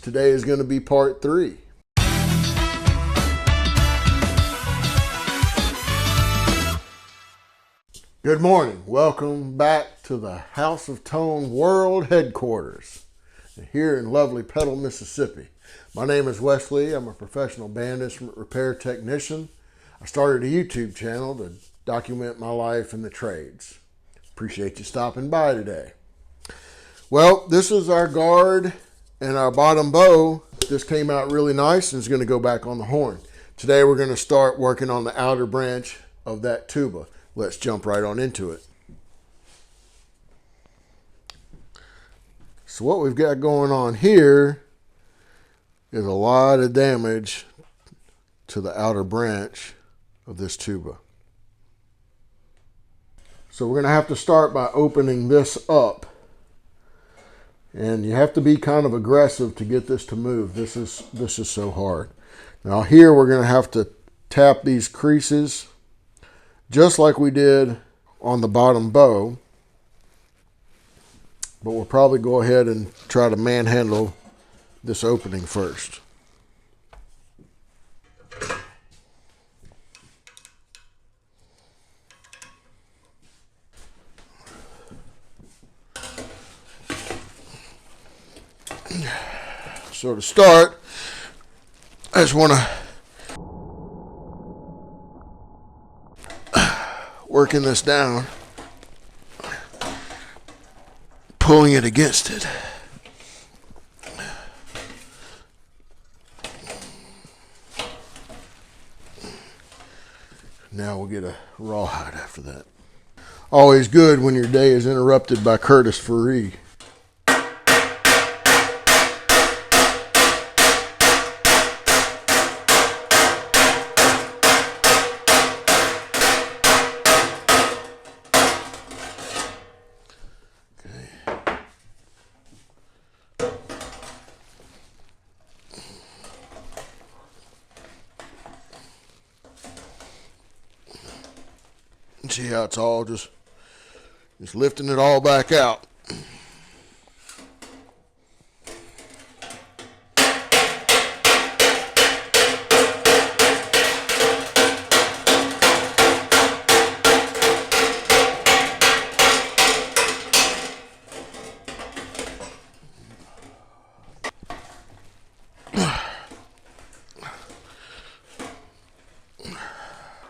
Today is going to be part 3. Good morning. Welcome back to the House of Tone World Headquarters here in lovely Petal, Mississippi. My name is Wes Lee. I'm a professional band instrument repair technician. I started a YouTube channel to document my life in the trades. Appreciate you stopping by today. Well, this is our guard and our bottom bow. This came out really nice and is going to go back on the horn. Today we're going to start working on the outer branch of that tuba. Let's jump right on into it. So what we've got going on here is a lot of damage to the outer branch of this tuba. So we're going to have to start by opening this up. And you have to be kind of aggressive to get this to move. This is so hard. Now here we're going to have to tap these creases just like we did on the bottom bow. But we'll probably go ahead and try to manhandle this opening first. So to start, I just want to working this down, pulling it against it. Now we'll get a rawhide after that. Always good when your day is interrupted by Curtis Faree. See how it's all just lifting it all back out.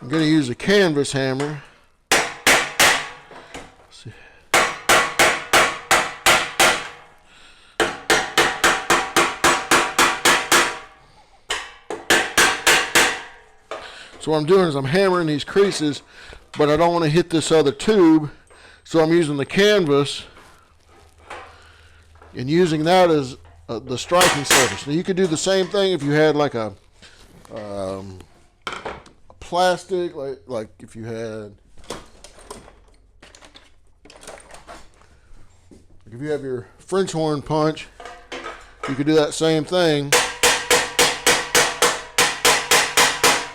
I'm going to use a canvas hammer. So what I'm doing is I'm hammering these creases, but I don't want to hit this other tube, so I'm using the canvas and using that as the striking surface. Now you could do the same thing if you had like a plastic, like if you had, if you have your French horn punch, you could do that same thing.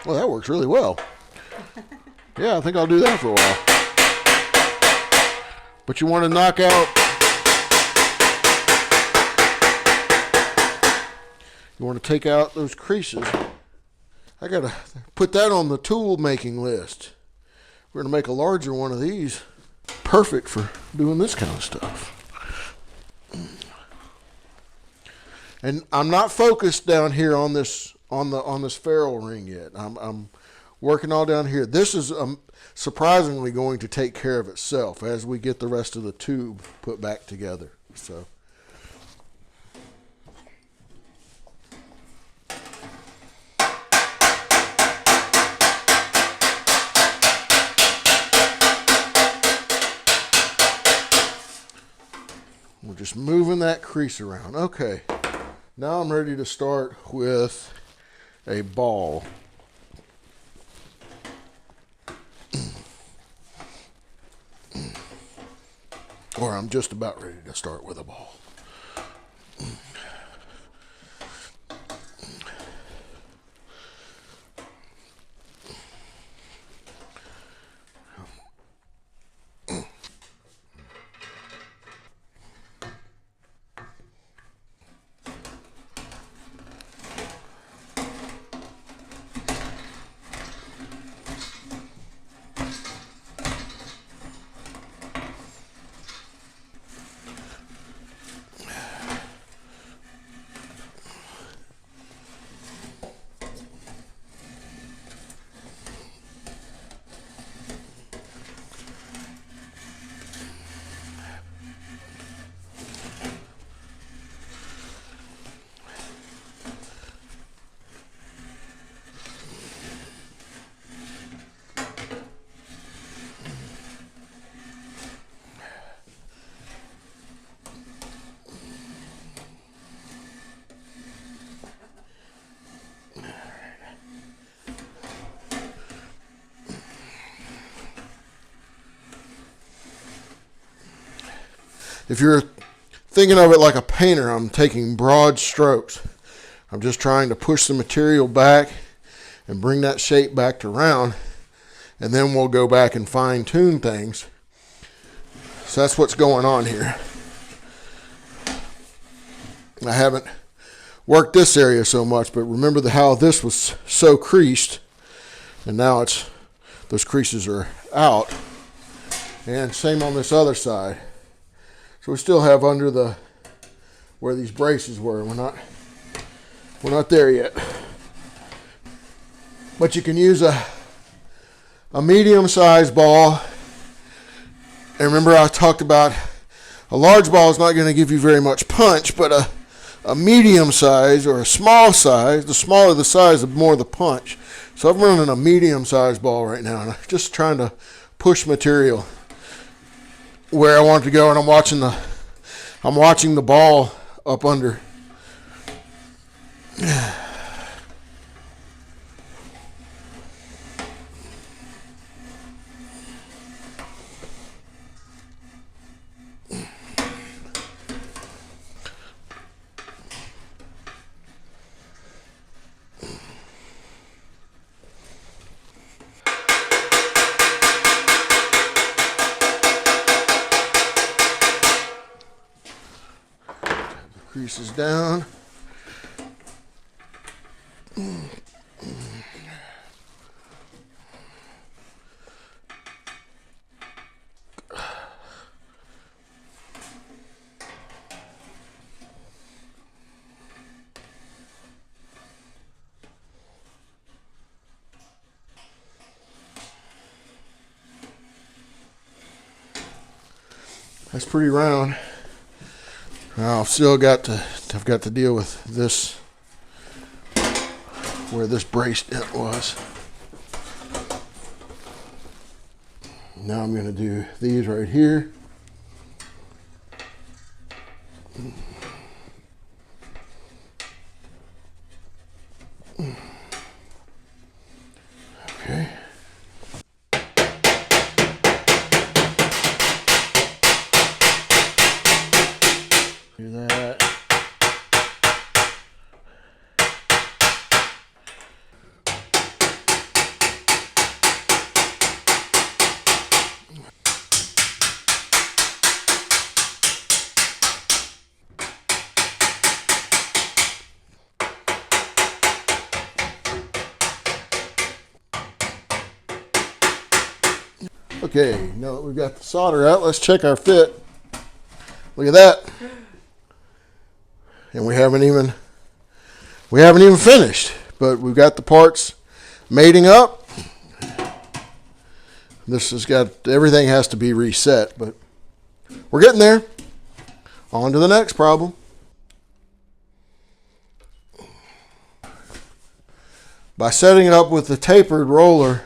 Well, that works really well. Yeah, I think I'll do that for a while. But you want to knock out, you want to take out those creases. I got to put that on the tool making list. We're going to make a larger one of these. Perfect for doing this kind of stuff. And I'm not focused down here on this on this ferrule ring yet. I'm working all down here. This is surprisingly going to take care of itself as we get the rest of the tube put back together. So we're just moving that crease around. Okay, now I'm ready to start with a ball. Or I'm just about ready to start with a ball. If you're thinking of it like a painter, I'm taking broad strokes. I'm just trying to push the material back and bring that shape back to round, and then we'll go back and fine tune things. So that's what's going on here. I haven't worked this area so much, but remember how this was so creased, and now those creases are out. And same on this other side. So we still have under where these braces were. We're not there yet. But you can use a medium-sized ball. And remember I talked about a large ball is not going to give you very much punch, but a medium size or a small size, the smaller the size, the more the punch. So I'm running a medium-sized ball right now, and I'm just trying to push material where I want it to go, and I'm watching the ball up under. Creases down. That's pretty round. Now I've got to deal with this, where this brace dent was. Now I'm going to do these right here. Okay. Do that. Okay, now that we've got the solder out, let's check our fit. Look at that. And we haven't even finished, but we've got the parts mating up. This has got, everything has to be reset, but we're getting there. On to the next problem. By setting it up with the tapered roller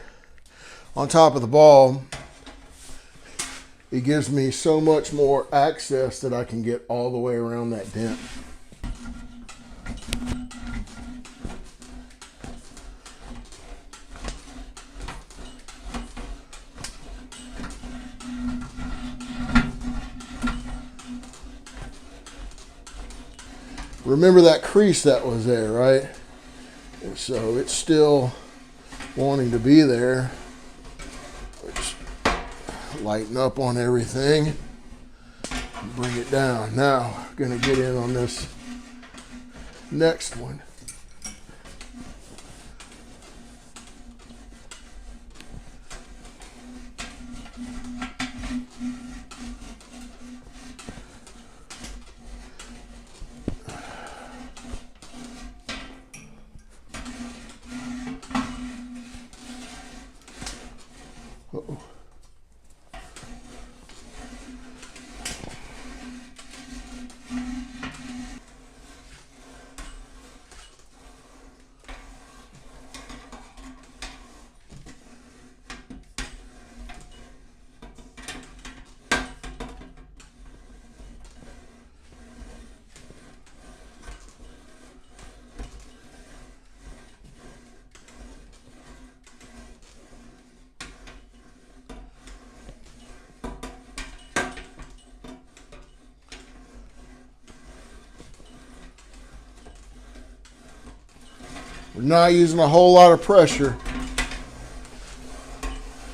on top of the ball, it gives me so much more access that I can get all the way around that dent. Remember that crease that was there, right? And so it's still wanting to be there. Just lighten up on everything. Bring it down. Now, I'm going to get in on this next one. Uh-oh. We're not using a whole lot of pressure.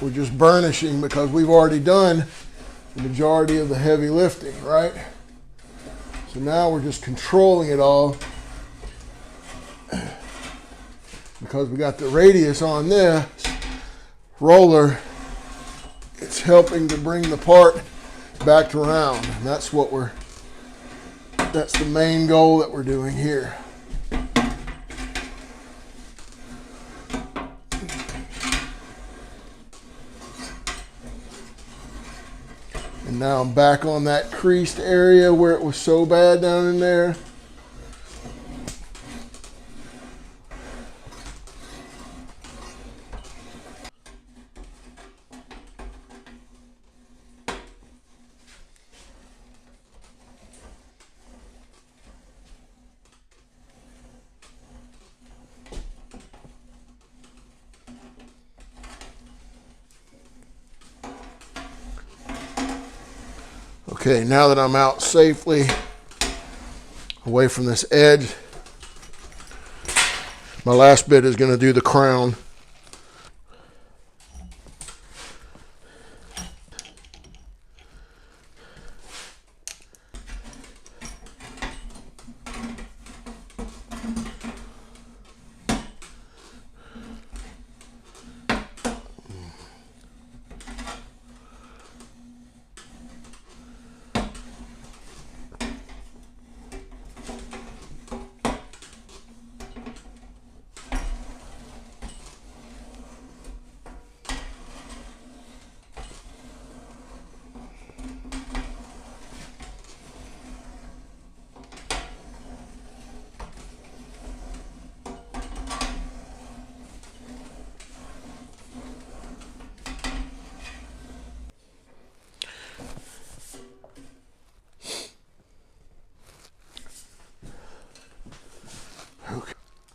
We're just burnishing because we've already done the majority of the heavy lifting, right? So now we're just controlling it all because we got the radius on this roller. It's helping to bring the part back to round. And that's the main goal that we're doing here. And now I'm back on that creased area where it was so bad down in there. Okay, now that I'm out safely away from this edge, my last bit is going to do the crown.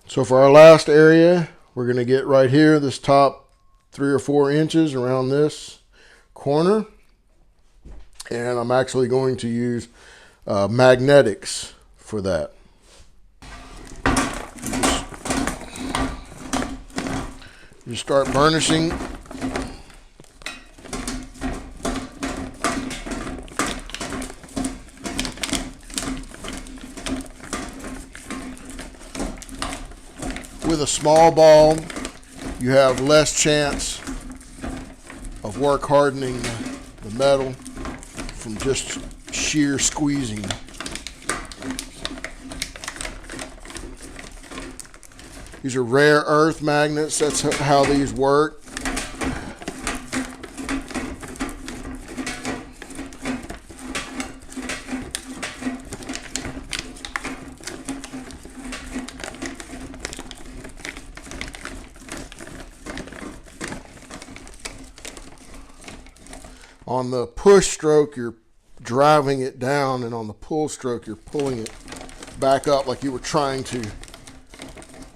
So for our last area, we're going to get right here, this top 3 or 4 inches around this corner. And I'm actually going to use magnetics for that. You start burnishing. With a small ball, you have less chance of work hardening the metal from just sheer squeezing. These are rare earth magnets. That's how these work. On the push stroke, you're driving it down, and on the pull stroke, you're pulling it back up like you were trying to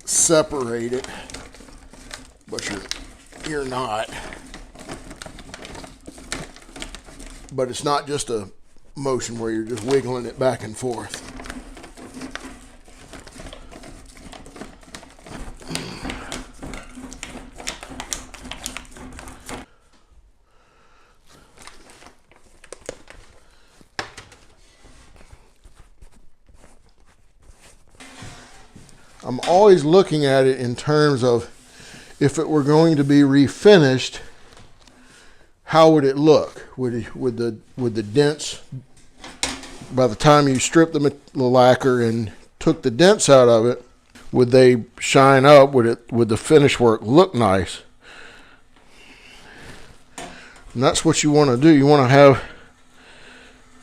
separate it, but you're not. But it's not just a motion where you're just wiggling it back and forth. I'm always looking at it in terms of if it were going to be refinished, how would it look? Would the dents, by the time you strip the lacquer and took the dents out of it, would they shine up? Would the finish work look nice? And that's what you want to do. You want to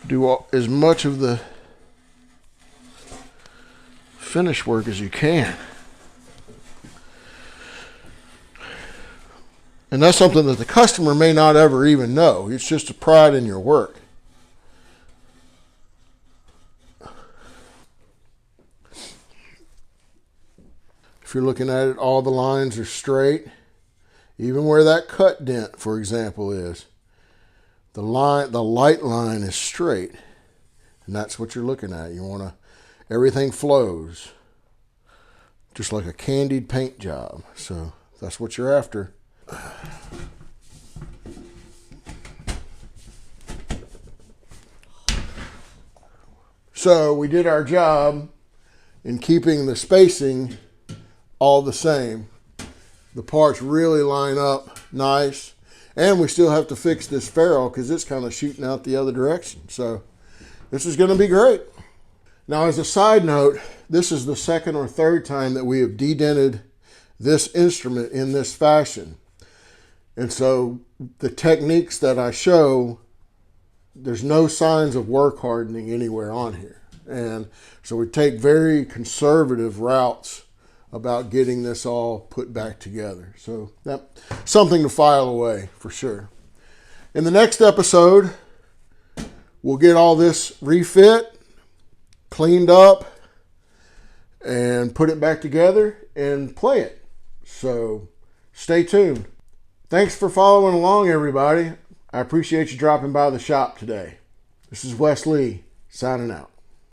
do as much of the finish work as you can. And that's something that the customer may not ever even know. It's just a pride in your work. If you're looking at it, all the lines are straight. Even where that cut dent, for example, is. The light line is straight. And that's what you're looking at. You want to, everything flows. just like a candied paint job. So that's what you're after. So we did our job in keeping the spacing all the same. The parts really line up nice. And we still have to fix this ferrule because it's kind of shooting out the other direction. So this is going to be great. Now, as a side note, this is the second or third time that we have de-dented this instrument in this fashion. And so the techniques that I show, there's no signs of work hardening anywhere on here. And so we take very conservative routes about getting this all put back together. So that's something to file away for sure. In the next episode, we'll get all this refit, cleaned up, and put it back together and play it. So stay tuned. Thanks for following along, everybody. I appreciate you dropping by the shop today. This is Wes Lee, signing out.